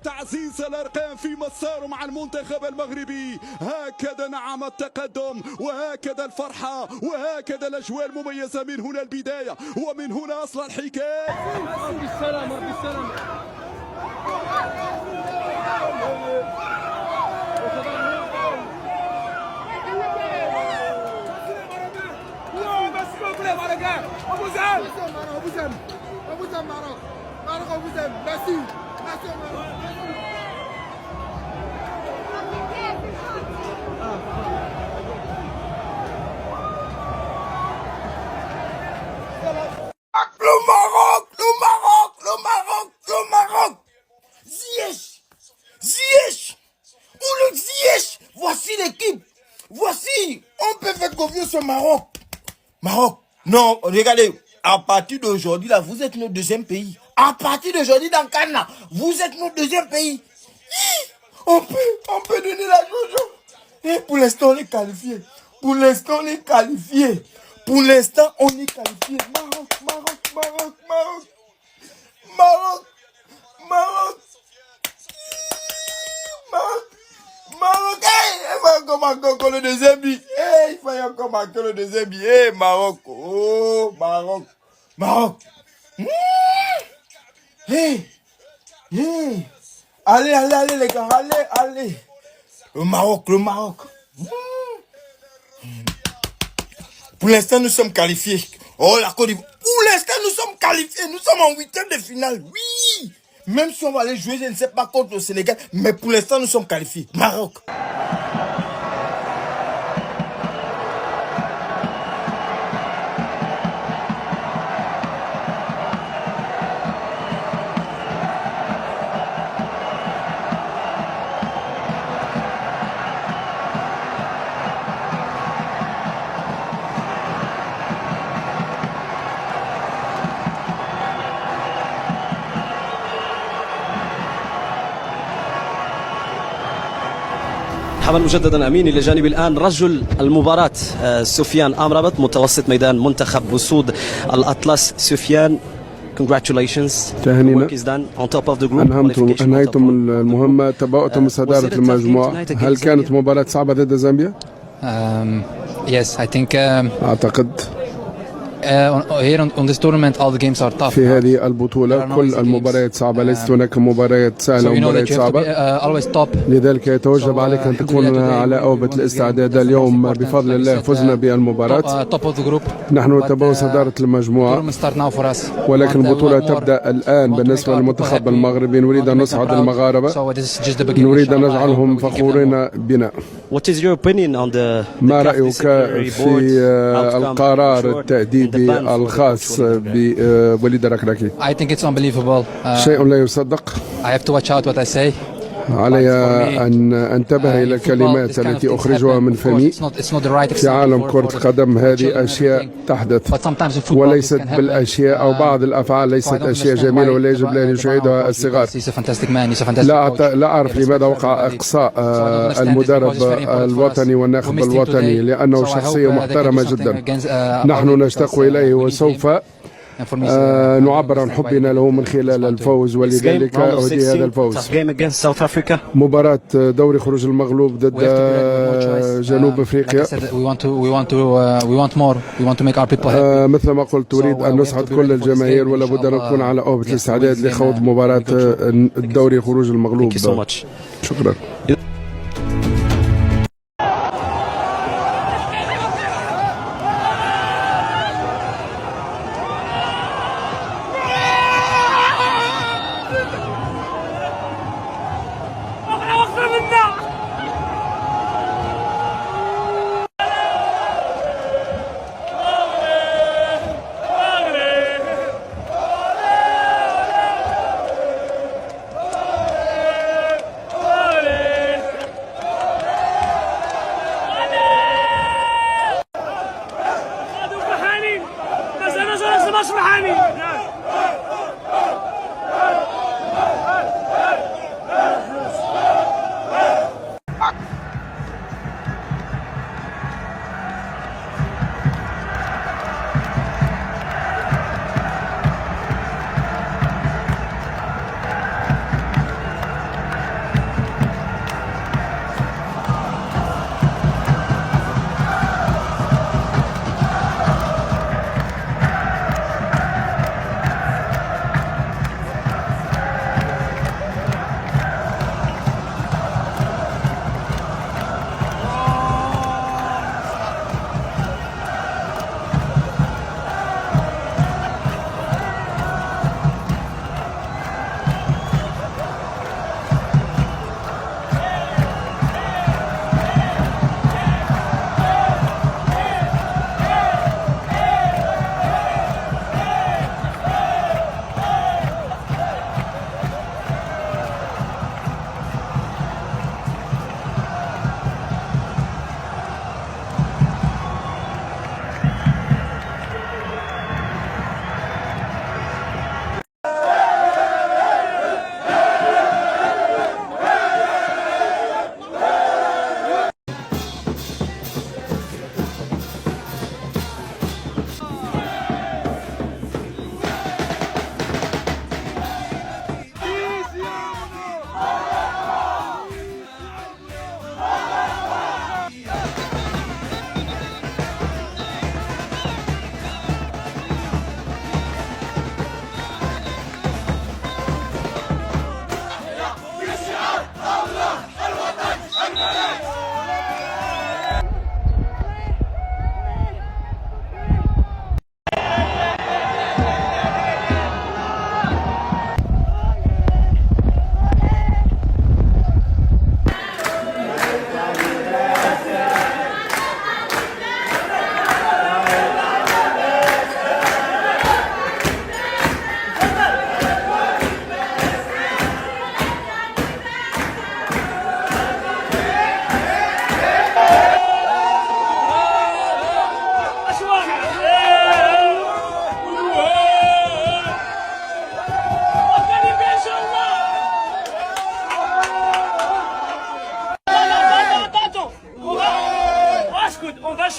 تعزيز الأرقام في مساره مع المنتخب المغربي. هكذا نعم التقدم، وهكذا الفرحة، وهكذا الأجواء المميزة. من هنا البداية ومن هنا أصل الحكاية. بالسلامة بالسلامة. Le Maroc, le Maroc, le Maroc, le Maroc. Ziyech, Ziyech, on le Ziyech. Voici l'équipe. Voici, on peut faire confiance au Maroc. Maroc, non, regardez, à partir d'aujourd'hui, là, vous êtes notre deuxième pays. À partir d'aujourd'hui, dans Cana, vous êtes notre deuxième pays. On peut donner la jojo. Et pour l'instant, on est qualifié. Pour l'instant, on est qualifié. Pour l'instant, on est qualifié. Maroc, Maroc, Maroc, Maroc. Maroc, Maroc. Maroc, Maroc. Il faut encore marquer le deuxième but. Il faut encore marquer le deuxième but. Maroc. Oh, Maroc. Maroc. Allez, allez, allez, les gars. Allez, allez. Le Maroc, le Maroc. Pour l'instant, nous sommes qualifiés. Oh, la Côte d'Ivoire. Pour l'instant, nous sommes qualifiés. Nous sommes en huitième de finale. Oui. Même si on va aller jouer, je ne sais pas, contre le Sénégal. Mais pour l'instant, nous sommes qualifiés. Maroc. مرحبا مجددا امين. الى جانب الان رجل المباراه سفيان امرابط متوسط ميدان منتخب اسود الاطلس. سفيان congratulations. تهانينا. أنهيتم المهمة، تبوأتم صدارة المجموعة. هل كانت مباراة صعبة ضد زامبيا؟ Yes, I think. أعتقد Here on this tournament all the games are tough. في هذه البطولة كل المباريات صعبة، ليست هناك مباريات سهلة ومباريات صعبة. لذلك يتوجب عليك أن تكون على أوبة الاستعداد. اليوم بفضل الله فزنا بالمباراة، نحن نتبوأ صدارة المجموعة، ولكن البطولة تبدأ الآن. بالنسبة للمنتخب المغربي نريد أن نسعد المغاربة، نريد أن نجعلهم فخورين بنا. ما رأيك في القرار التأديبي الخاص بوليد الركراكي؟ شيء لا يصدق. علي أن أنتبه إلى الكلمات التي أخرجها من فمي. في عالم كرة القدم هذه أشياء تحدث وليست بالأشياء، أو بعض الأفعال ليست أشياء جميلة ولا يجب أن يشاهدها الصغار. لا أعرف لماذا وقع إقصاء المدرب الوطني والناخب الوطني، لأنه شخصية محترمة جدا، نحن نشتاق إليه وسوف نعبر عن حبنا له من خلال الفوز، ولذلك أهدي هذا الفوز. مباراة دوري خروج المغلوب ضد جنوب أفريقيا. مثل ما قلت أريد أن نسعد كل الجماهير، ولا بد أن نكون على أوبة الاستعداد لخوض مباراة الدوري خروج المغلوب. شكرا.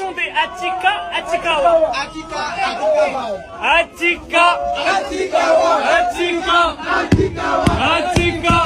Attention des Attika, Atikawa. Attika, Atikawa. Attika, Atikawa. Attika, Atikawa. Attika.